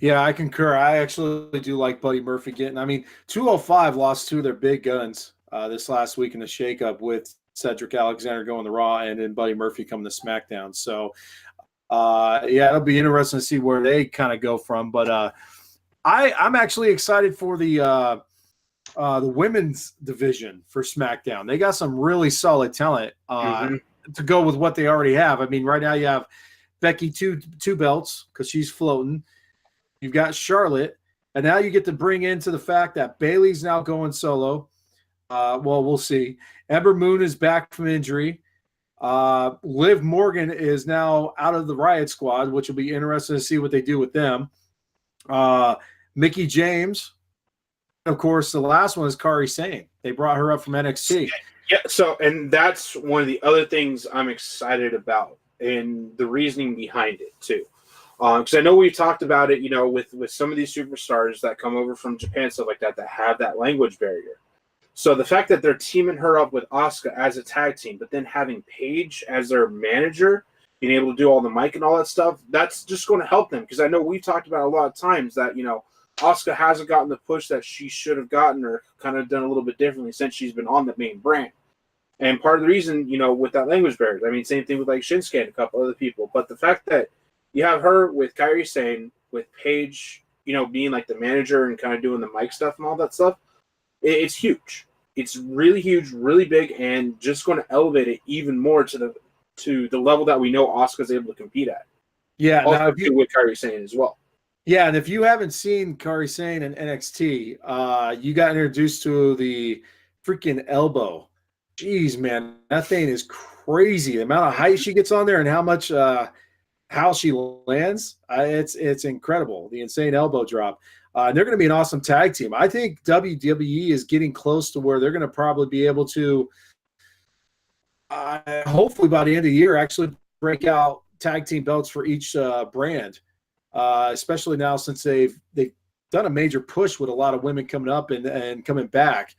Yeah, I concur. I actually do like Buddy Murphy getting. 205 lost 2 of their big guns this last week in the shakeup with Cedric Alexander going to Raw and then Buddy Murphy coming to SmackDown. So, it'll be interesting to see where they kind of go from. But I'm actually excited for the women's division for SmackDown. They got some really solid talent to go with what they already have. Right now you have Becky two belts because she's floating. You've got Charlotte, and now you get to bring into the fact that Bayley's now going solo. We'll see. Ember Moon is back from injury. Liv Morgan is now out of the Riot Squad, which will be interesting to see what they do with them. Mickie James. Of course, the last one is Kairi Sane. They brought her up from NXT. Yeah, and that's one of the other things I'm excited about and the reasoning behind it too. Because I know we've talked about it, with some of these superstars that come over from Japan, stuff like that have that language barrier. So the fact that they're teaming her up with Asuka as a tag team, but then having Paige as their manager, being able to do all the mic and all that stuff, that's just going to help them. Because I know we've talked about a lot of times that, Asuka hasn't gotten the push that she should have gotten, or kind of done a little bit differently since she's been on the main brand. And part of the reason, with that language barrier, I mean, same thing with like Shinsuke and a couple other people. But the fact that you have her with Kairi Sane, with Paige, being like the manager and kind of doing the mic stuff and all that stuff, it's huge. It's really huge, really big, and just going to elevate it even more to the level that we know Asuka's able to compete at. Yeah, also with Kairi Sane as well. Yeah, and if you haven't seen Kairi Sane in NXT, you got introduced to the freaking elbow. Jeez, man, that thing is crazy. The amount of height she gets on there and how much how she lands, it's incredible. The insane elbow drop. And they're going to be an awesome tag team. I think WWE is getting close to where they're going to probably be able to, hopefully by the end of the year, actually break out tag team belts for each brand. Especially now since they've done a major push with a lot of women coming up and coming back,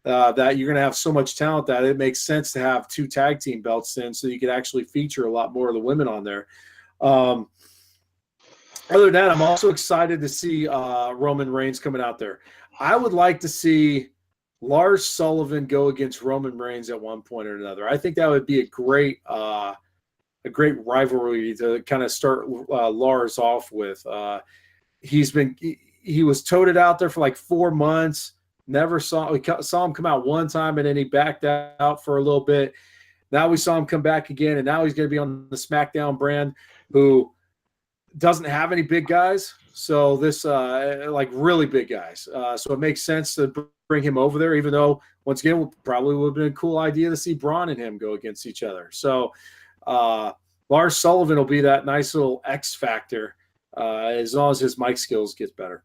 that you're going to have so much talent that it makes sense to have 2 tag team belts in, so you could actually feature a lot more of the women on there. Other than that, I'm also excited to see Roman Reigns coming out there. I would like to see Lars Sullivan go against Roman Reigns at one point or another. I think that would be a great rivalry to kind of start Lars off with. He was toted out there for like 4 months. We saw him come out one time, and then he backed out for a little bit. Now we saw him come back again, and now he's going to be on the SmackDown brand, who doesn't have any big guys. So this like really big guys. So it makes sense to bring him over there, even though once again probably would have been a cool idea to see Braun and him go against each other. So Lars Sullivan will be that nice little X factor as long as his mic skills get better.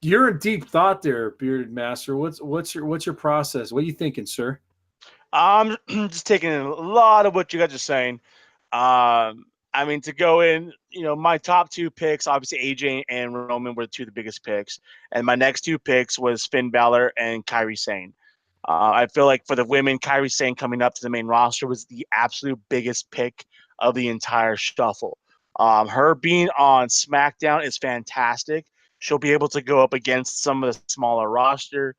You're in deep thought there, Bearded Master. What's your process? What are you thinking, sir? I'm just taking in a lot of what you guys are saying. I mean, to go in, my top 2 picks, obviously AJ and Roman were 2 of the biggest picks, and my next 2 picks was Finn Balor and Kairi Sane. I feel like for the women, Kairi Sane coming up to the main roster was the absolute biggest pick of the entire shuffle. Her being on SmackDown is fantastic. She'll be able to go up against some of the smaller roster,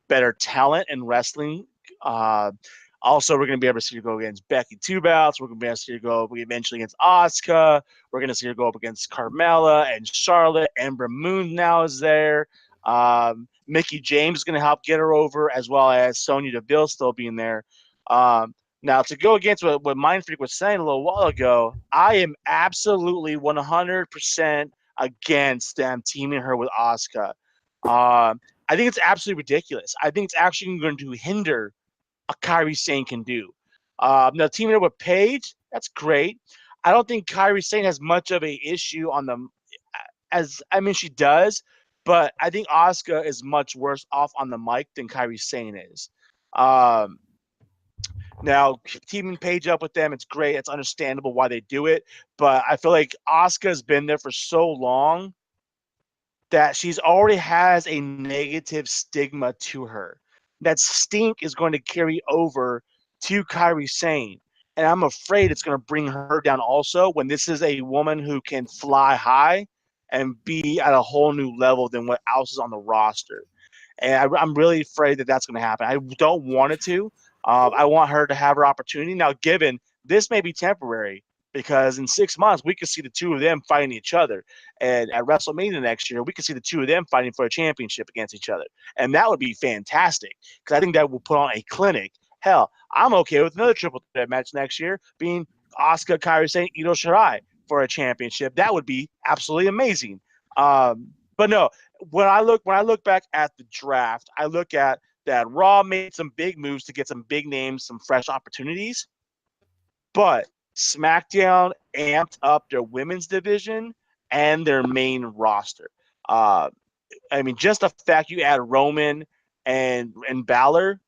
better talent in wrestling. Also, we're going to be able to see her go against Becky 2 bouts. We're going to be able to see her go eventually against Asuka. We're going to see her go up against Carmella and Charlotte. Ember Moon now is there. Mickie James is going to help get her over, as well as Sonya Deville still being there. Now, to go against what Mindfreak was saying a little while ago, I am absolutely 100% against them teaming her with Asuka. I think it's absolutely ridiculous. I think it's actually going to hinder what Kairi Sane can do. Now, teaming her with Paige, that's great. I don't think Kairi Sane has much of an issue on them. She does, but I think Asuka is much worse off on the mic than Kairi Sane is. Now, teaming Paige up with them, it's great. It's understandable why they do it. But I feel like Asuka's been there for so long that she's already has a negative stigma to her. That stink is going to carry over to Kairi Sane. And I'm afraid it's going to bring her down also, when this is a woman who can fly high and be at a whole new level than what else is on the roster. And I'm really afraid that that's going to happen. I don't want it to. I want her to have her opportunity. Now, given this may be temporary, because in 6 months, we could see the 2 of them fighting each other. And at WrestleMania next year, we could see the 2 of them fighting for a championship against each other. And that would be fantastic, because I think that will put on a clinic. Hell, I'm okay with another triple threat match next year being Asuka, Kairi Sane, Io Shirai for a championship. That would be absolutely amazing. But no, when I look back at the draft, I look at that Raw made some big moves to get some big names, some fresh opportunities. But SmackDown amped up their women's division and their main roster. Just the fact you add Roman and Balor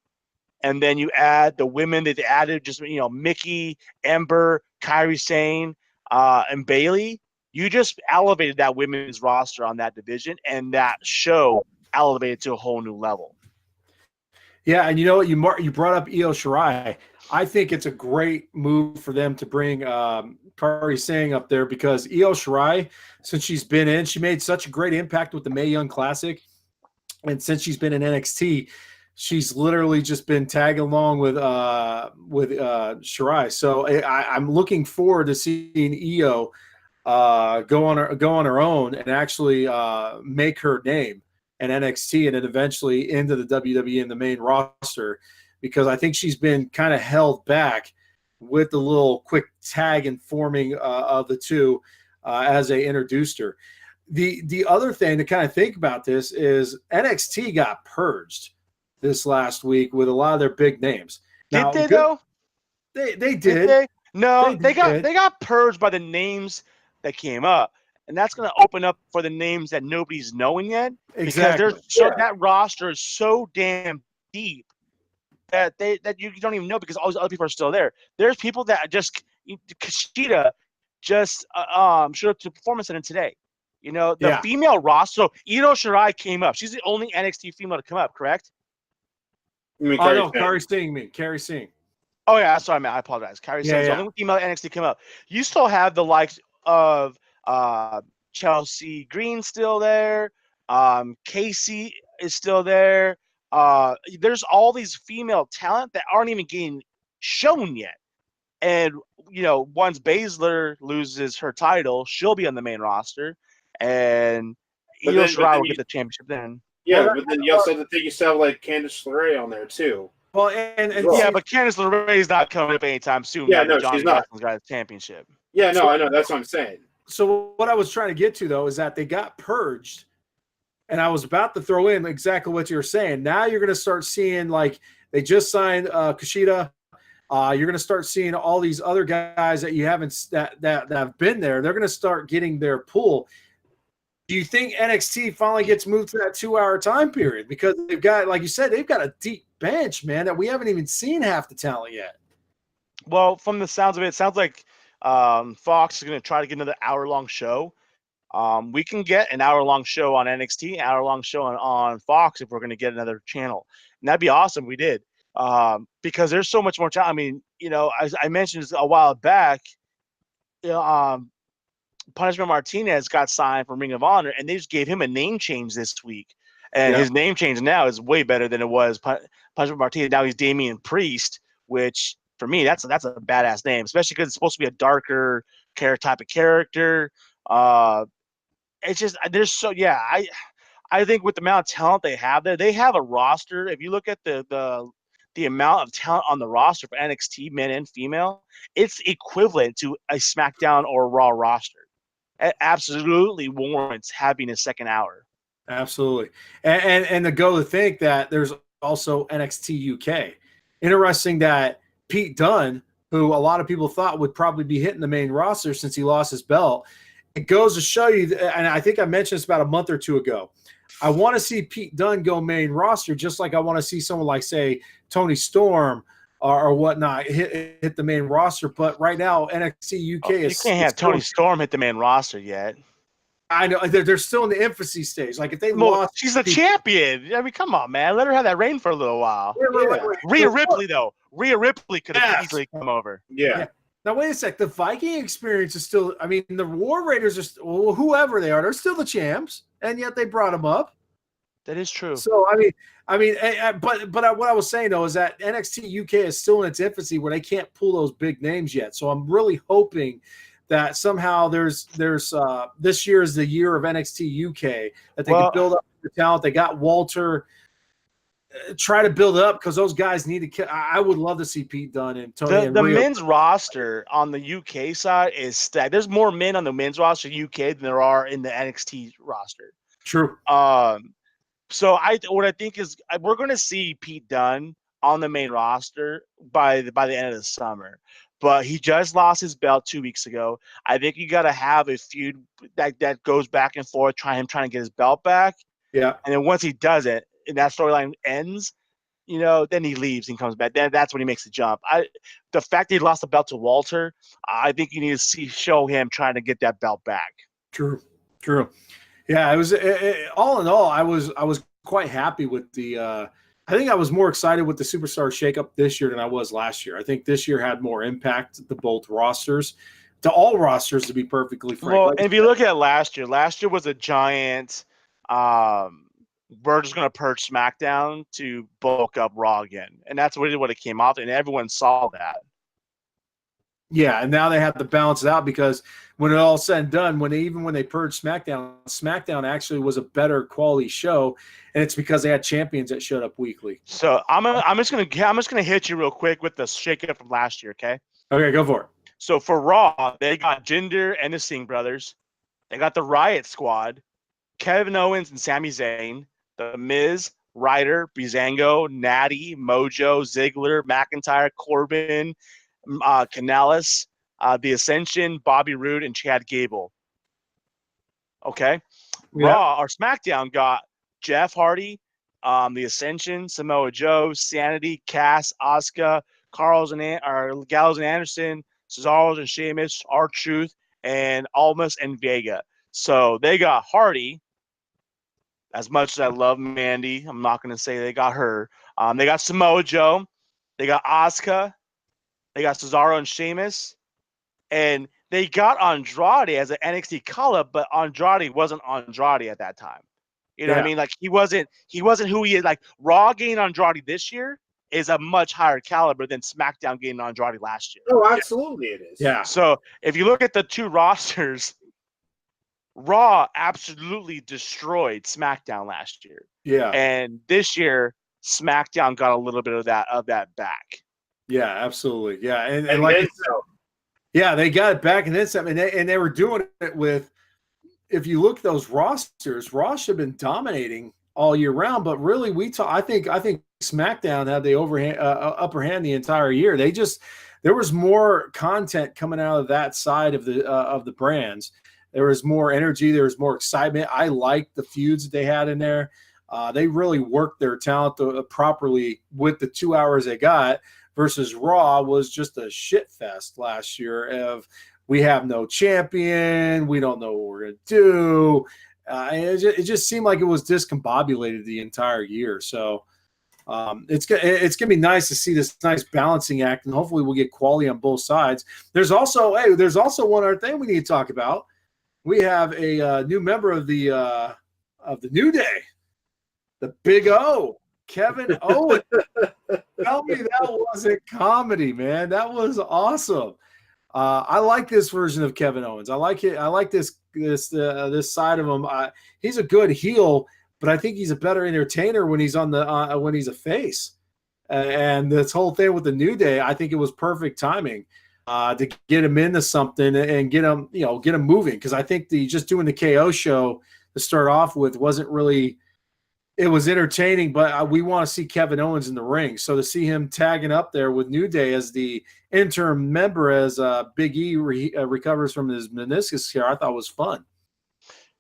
and then you add the women that they added, just Mickey, Ember, Kairi Sane, and Bailey. You just elevated that women's roster on that division, and that show elevated to a whole new level. Yeah, and you know what? You brought up Io Shirai. I think it's a great move for them to bring Kairi Sane up there, because Io Shirai, since she's been in, she made such a great impact with the Mae Young Classic, and since she's been in NXT, she's literally just been tagging along with Shirai. So I'm looking forward to seeing Io go on her own and actually make her name in NXT, and then eventually into the WWE and the main roster, because I think she's been kind of held back with the little quick tag and forming of the two as they introduced her. The other thing to kind of think about this is NXT got purged this last week with a lot of their big names. Did they though? They did. Did they? No, they did. got purged by the names that came up, and that's going to open up for the names that nobody's knowing yet. Exactly. Because that roster is so damn deep that you don't even know, because all these other people are still there. There's people that just Kushida just showed up to Performance Center today. The female roster. So Io Shirai came up. She's the only NXT female to come up, correct? Kairi Sane. Oh yeah, that's what I meant. I apologize. Kairi Sane's the only female NXT come up. You still have the likes of Chelsea Green still there. Casey is still there. There's all these female talent that aren't even getting shown yet. And once Baszler loses her title, she'll be on the main roster, and Io Shirai will get the championship then. Yeah, but then you also have to think you still have like Candice LeRae on there too. Well, and but Candice LeRae is not coming up anytime soon. Yeah, no, she's not. Got the championship. Yeah, no, I know. That's what I'm saying. So what I was trying to get to, though, is that they got purged, and I was about to throw in exactly what you're saying. Now you're going to start seeing, like, they just signed Kushida. You're going to start seeing all these other guys that you haven't that have been there. They're going to start getting their pull. Do you think NXT finally gets moved to that 2-hour time period? Because they've got, like you said, they've got a deep bench, man, that we haven't even seen half the talent yet. Well, from the sounds of it sounds like Fox is going to try to get another hour-long show. We can get an hour-long show on NXT, an hour-long show on Fox if we're going to get another channel. And that'd be awesome. We did. Because there's so much more talent. I mean, as I mentioned a while back, Punishment Martinez got signed from Ring of Honor, and they just gave him a name change this week. And his name change now is way better than it was Punishment Martinez. Now he's Damian Priest, which for me, that's a badass name, especially because it's supposed to be a darker type of character. It's just I think with the amount of talent they have there, they have a roster. If you look at the amount of talent on the roster for NXT, men and female, it's equivalent to a SmackDown or Raw roster. It absolutely warrants having a second hour. Absolutely. And to go to think that there's also NXT UK. Interesting that Pete Dunne, who a lot of people thought would probably be hitting the main roster since he lost his belt, it goes to show you, and I think I mentioned this about a month or two ago, I want to see Pete Dunne go main roster, just like I want to see someone like, say, Tony Storm or whatnot hit the main roster. But right now, NXT UK you can't have Tony Storm hit the main roster yet. I know they're still in the infancy stage. Like if they lost, she's a champion. I mean, come on, man, let her have that reign for a little while. Rhea Ripley could have easily come over. Yeah. Now wait a sec. The Viking Experience is still. I mean, the War Raiders are whoever they are. They're still the champs, and yet they brought them up. That is true. So but what I was saying though is that NXT UK is still in its infancy where they can't pull those big names yet. So I'm really hoping that somehow there's this year is the year of NXT UK that they can build up the talent. They got Walter. Try to build up because those guys need to. I would love to see Pete Dunne and Tony. The men's roster on the UK side is stacked. There's more men on the men's roster UK than there are in the NXT roster. True. So what I think is we're going to see Pete Dunne on the main roster by the end of the summer. But he just lost his belt 2 weeks ago. I think you got to have a feud that goes back and forth, trying to get his belt back. Yeah. And then once he does it, and that storyline ends, then he leaves and comes back. Then that's when he makes the jump. The fact that he lost the belt to Walter, I think you need to show him trying to get that belt back. True. Yeah, it was all in all. I was quite happy with the. I think I was more excited with the Superstar shakeup this year than I was last year. I think this year had more impact to both rosters, to all rosters, to be perfectly frank. Well, and if you look at last year was a giant. We're just going to purge SmackDown to bulk up Raw again. And that's really what it came off, and everyone saw that. Yeah, and now they have to balance it out because when it all said and done, when they purged SmackDown actually was a better quality show, and it's because they had champions that showed up weekly. So I'm just gonna hit you real quick with the shakeup from last year, okay? Okay, go for it. So for Raw, they got Jinder and the Singh brothers. They got the Riot Squad, Kevin Owens and Sami Zayn, The Miz, Ryder, Breezango, Natty, Mojo, Ziggler, McIntyre, Corbin, Canales, The Ascension, Bobby Roode, and Chad Gable. Okay? Yeah. Raw or SmackDown got Jeff Hardy, The Ascension, Samoa Joe, Sanity, Cass, Asuka, Gallows and Anderson, Cesaro and Sheamus, R-Truth, and Almas and Vega. So they got Hardy. As much as I love Mandy, I'm not going to say they got her. They got Samoa Joe. They got Asuka. They got Cesaro and Sheamus. And they got Andrade as an NXT call-up, but Andrade wasn't Andrade at that time. You know what I mean? Like he wasn't who he is. Like Raw getting Andrade this year is a much higher caliber than SmackDown getting Andrade last year. Oh, absolutely it is. Yeah. So if you look at the two rosters, Raw absolutely destroyed SmackDown last year. Yeah. And this year, SmackDown got a little bit of that back. Yeah, absolutely. Yeah. And And like then yeah, they got it back and then some, and they were doing it with, if you look at those rosters, Raw should have been dominating all year round, but really I think SmackDown had the upper hand the entire year. There was more content coming out of that side of the brands. There was more energy. There was more excitement. I liked the feuds that they had in there. They really worked their talent properly with the 2 hours they got, versus Raw was just a shit fest last year of we have no champion. We don't know what we're going to do. It just seemed like it was discombobulated the entire year. So it's going to be nice to see this nice balancing act, and hopefully we'll get quality on both sides. There's also one other thing we need to talk about. We have a new member of the New Day, the Big O, Kevin Owens. Tell me that wasn't comedy, man. That was awesome. I like this version of Kevin Owens. I like it. I like this side of him. He's a good heel, but I think he's a better entertainer when he's when he's a face. And this whole thing with the New Day, I think it was perfect timing. To get him into something and get him moving. Because I think just doing the KO show to start off with wasn't really, it was entertaining, but we want to see Kevin Owens in the ring. So to see him tagging up there with New Day as the interim member as Big E recovers from his meniscus here, I thought was fun.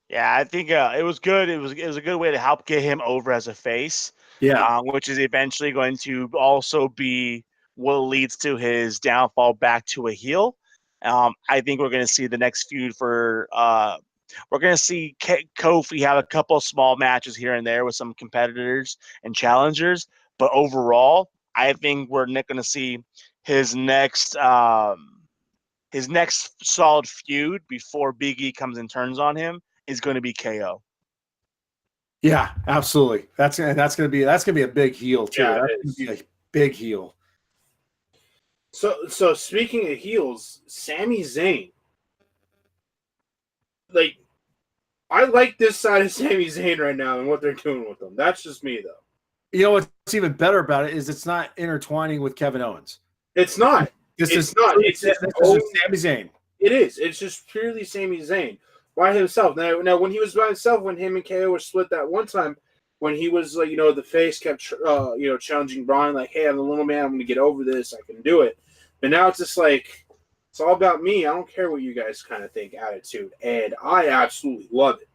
Yeah, I think it was good. It was a good way to help get him over as a face. Yeah, which is eventually going to also be what leads to his downfall back to a heel. I think we're going to see the next feud for we're going to see Kofi have a couple of small matches here and there with some competitors and challengers. But overall, I think we're not going to see his next solid feud before Big E comes and turns on him is going to be KO. Yeah, absolutely. That's going to be a big heel too. Yeah, that's going to be a big heel. So speaking of heels, Sami Zayn. Like, I like this side of Sami Zayn right now and what they're doing with them. That's just me, though. You know what's even better about it is it's not intertwining with Kevin Owens. It's not. It's just Sami Zayn. It is. It's just purely Sami Zayn by himself. Now, when he was by himself, when him and KO were split that one time, when he was like, the face kept, challenging Braun, like, hey, I'm the little man. I'm going to get over this. I can do it. But now it's just like, it's all about me. I don't care what you guys kind of think attitude. And I absolutely love it.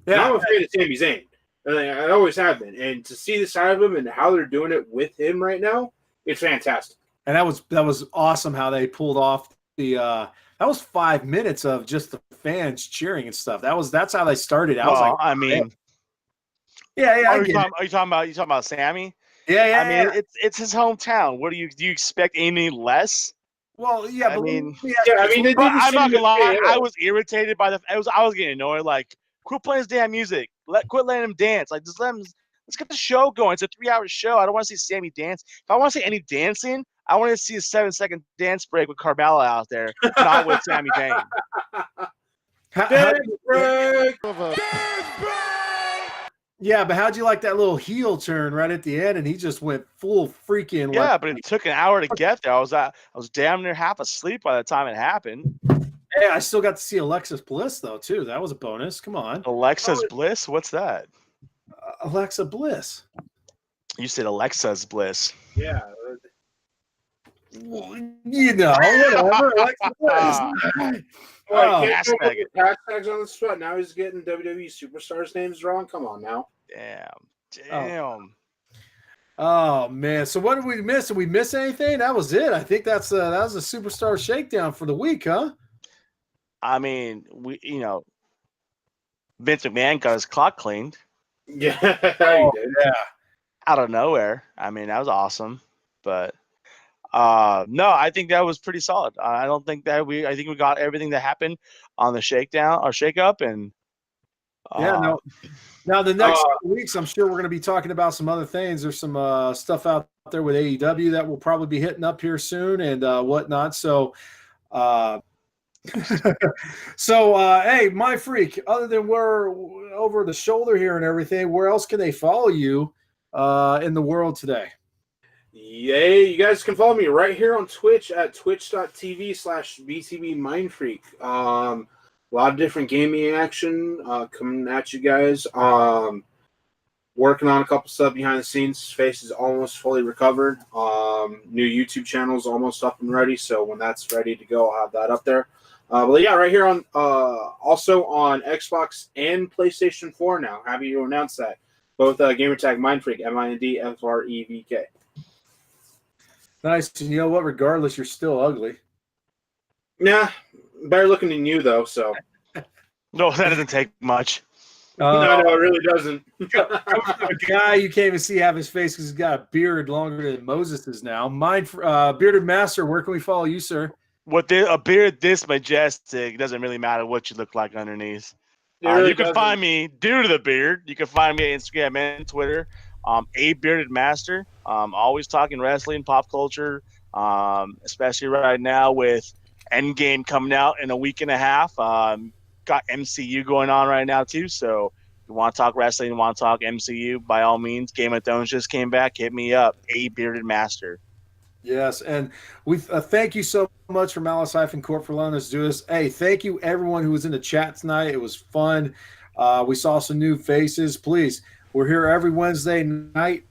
Yeah. And I'm a fan of Sami Zayn. And I always have been. And to see the side of him and how they're doing it with him right now, it's fantastic. And that was awesome how they pulled off the that was 5 minutes of just the fans cheering and stuff. That's how they started. I was like, I mean, yeah. Are you talking about Sammy? Yeah. I mean, it's his hometown. What do you expect any less? Well, yeah, I mean, I'm not gonna lie. I was irritated by I was getting annoyed. Like, quit playing his damn music. Quit letting him dance. Like, just let's get the show going. It's a 3-hour show. I don't want to see Sammy dance. If I want to see any dancing, I want to see a 7-second dance break with Carmella out there, not with Sami Zayn. Yeah, but how'd you like that little heel turn right at the end? And he just went full freaking. Yeah, but it took an hour to get there. I was damn near half asleep by the time it happened. Hey, I still got to see Alexis Bliss though too. That was a bonus. Come on, Alexa's Bliss. What's that? Alexa Bliss. You said Alexa's Bliss. Yeah. Well, whatever. Alexa Bliss. Can't put hashtags on the spot. Now he's getting WWE superstars' names wrong. Come on now. Damn. Oh man. So what did we miss? Did we miss anything? That was it. I think that was a superstar shakedown for the week, huh? I mean, Vince McMahon got his clock cleaned. Yeah, he did. Yeah. Out of nowhere. I mean, that was awesome. But no, I think that was pretty solid. I think we got everything that happened on the shakedown or shakeup, and Now the next couple weeks, I'm sure we're going to be talking about some other things. There's some stuff out there with AEW that will probably be hitting up here soon and whatnot. So, hey, my freak. Other than we're over the shoulder here and everything, where else can they follow you in the world today? Yeah, you guys can follow me right here on Twitch at twitch.tv/BTB Mindfreak. A lot of different gaming action coming at you guys. Working on a couple stuff behind the scenes. Face is almost fully recovered. New YouTube channel is almost up and ready. So when that's ready to go, I'll have that up there. But yeah, right here on also on Xbox and PlayStation 4 now. Happy to announce that. Both gamertag Mindfreak, MINDFREVK. Nice. And you know what? Regardless, you're still ugly. Nah, better looking than you, though, so. No, that doesn't take much. No, it really doesn't. A guy you can't even see have his face because he's got a beard longer than Moses's now. Bearded Master, where can we follow you, sir? A beard this majestic, it doesn't really matter what you look like underneath. You can find me due to the beard. You can find me on Instagram and Twitter. A Bearded Master. Always talking wrestling, pop culture, especially right now with Endgame coming out in a week and a half. Got MCU going on right now too. So if you want to talk wrestling, want to talk MCU, by all means. Game of Thrones just came back. Hit me up. A Bearded Master. Yes, and we thank you so much for Malice Corp for letting us do this. Hey, thank you everyone who was in the chat tonight. It was fun. We saw some new faces. Please, we're here every Wednesday night.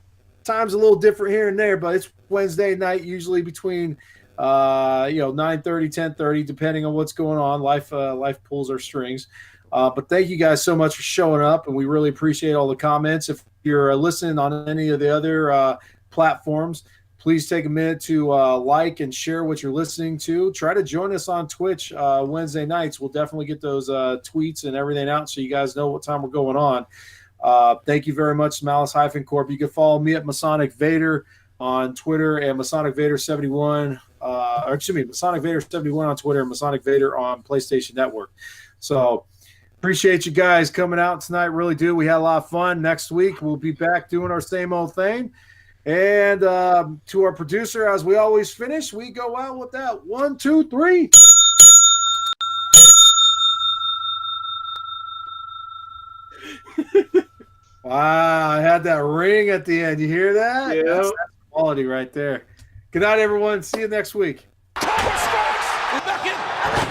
Time's a little different here and there, but it's Wednesday night, usually between 9:30, 10:30, depending on what's going on. Life pulls our strings. But thank you guys so much for showing up, and we really appreciate all the comments. If you're listening on any of the other platforms, please take a minute to like and share what you're listening to. Try to join us on Twitch Wednesday nights. We'll definitely get those tweets and everything out so you guys know what time we're going on. Thank you very much, Malice Corp. You can follow me at Masonic Vader on Twitter and Masonic Vader 71. Masonic Vader 71 on Twitter and Masonic Vader on PlayStation Network. So appreciate you guys coming out tonight. Really do. We had a lot of fun. Next week we'll be back doing our same old thing. And to our producer, as we always finish, we go out with that 1, 2, 3. Wow, I had that ring at the end. You hear that? Yeah. That's quality right there. Good night, everyone. See you next week. We're back in.